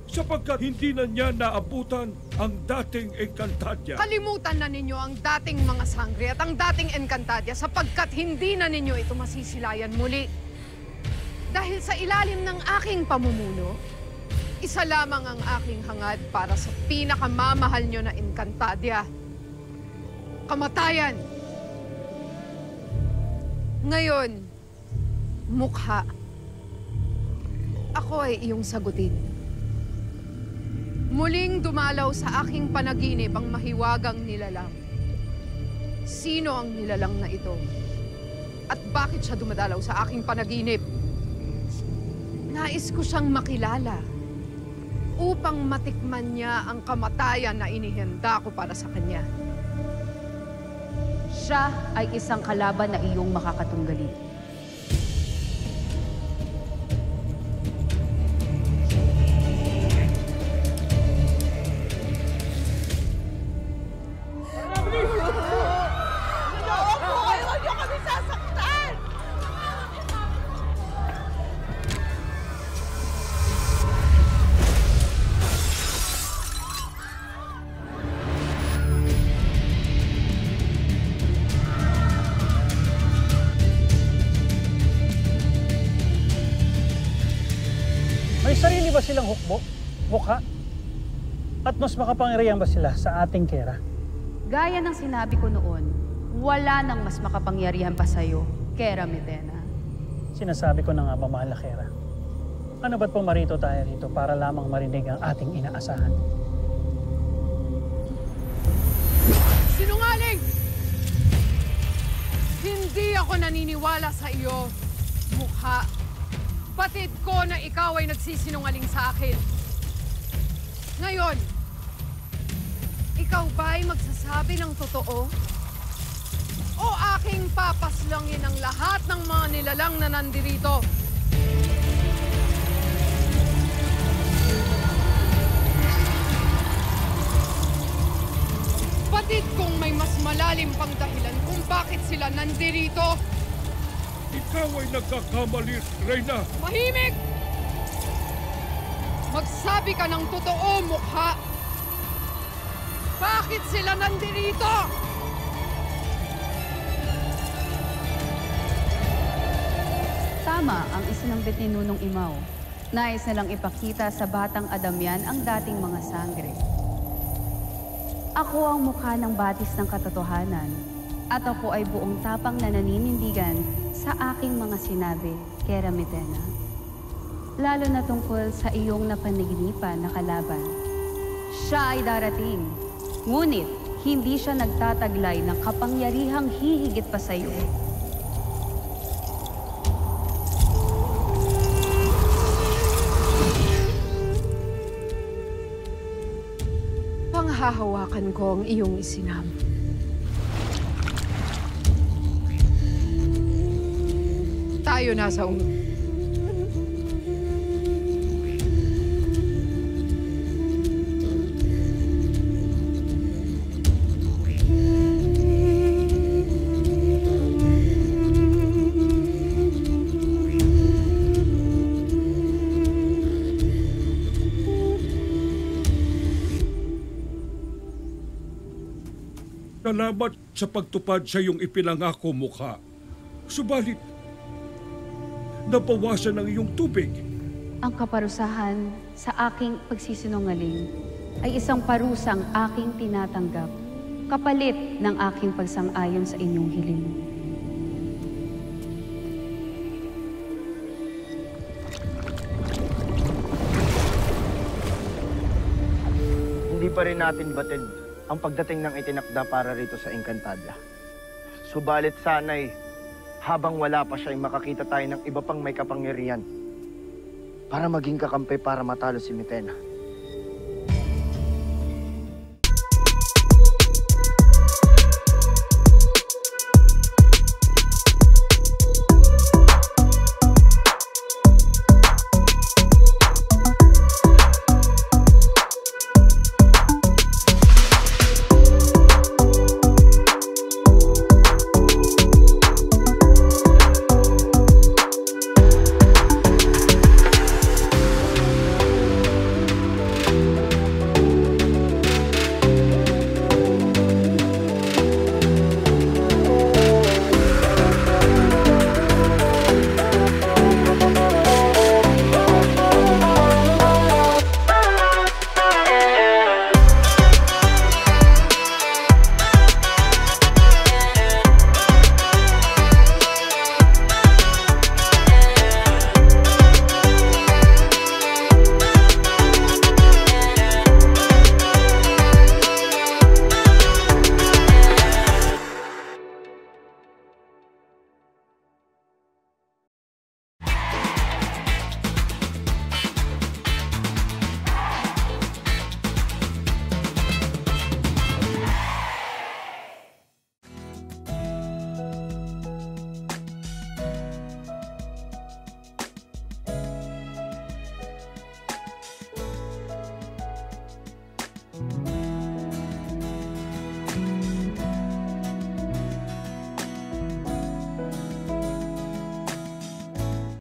sapagkat hindi na niya naabutan ang dating Encantadia. Kalimutan na ninyo ang dating mga sangre at ang dating Encantadia sapagkat hindi na ninyo ito masisilayan muli. Dahil sa ilalim ng aking pamumuno, isa lamang ang aking hangad para sa pinakamamahal nyo na Encantadia. Kamatayan. Ngayon, mukha. Ako ay iyong sagutin. Muling dumalaw sa aking panaginip ang mahiwagang nilalang. Sino ang nilalang na ito? At bakit siya dumadalaw sa aking panaginip? Nais ko siyang makilala upang matikman niya ang kamatayan na inihanda ko para sa kanya. Siya ay isang kalaban na iyong makakatunggali. May sarili ba silang hukbo, mukha? At mas makapangyarihan ba sila sa ating Kera? Gaya ng sinabi ko noon, wala nang mas makapangyarihan pa sa'yo, Kera Metena. Sinasabi ko na nga ba, mahal na Kera? Ano ba't pumarito tayo rito para lamang marinig ang ating inaasahan? Sinungaling! Hindi ako naniniwala sa iyo, mukha. Batid ko na ikaw ay nagsisinungaling sa akin. Ngayon, ikaw ba ay magsasabi ng totoo? O aking papaslangin ang lahat ng mga nilalang na nandirito? Batid kong may mas malalim pang dahilan kung bakit sila nandirito. Ikaw ay nagkakamali, Reyna. Mahimik! Magsabi ka ng totoo, mukha! Bakit sila nandirito? Tama ang isinambit ni Nunong Imaw. Nais nilang ipakita sa batang Adamian ang dating mga sangre. Ako ang mukha ng batis ng katotohanan at ako ay buong tapang na naninindigan sa aking mga sinabi, Kera Metena. Lalo na tungkol sa iyong napanaginipan na kalaban. Siya ay darating, ngunit hindi siya nagtataglay ng kapangyarihang hihigit pa sa iyo. Panghahawakan ko ang iyong isinam. Tayo na sa ulo. Salamat sa pagtupad sa iyong ipinangako, mukha. Subalit, nabawasan ang iyong tubig. Ang kaparusahan sa aking pagsisinungaling ay isang parusang aking tinatanggap, kapalit ng aking pagsang-ayon sa inyong hiling. Hindi pa rin natin batid ang pagdating ng itinakda para rito sa Encantadia. Subalit sana'y habang wala pa siya ay makakita tayo ng iba pang may kapangyarihan para maging kakampi para matalo si Metena.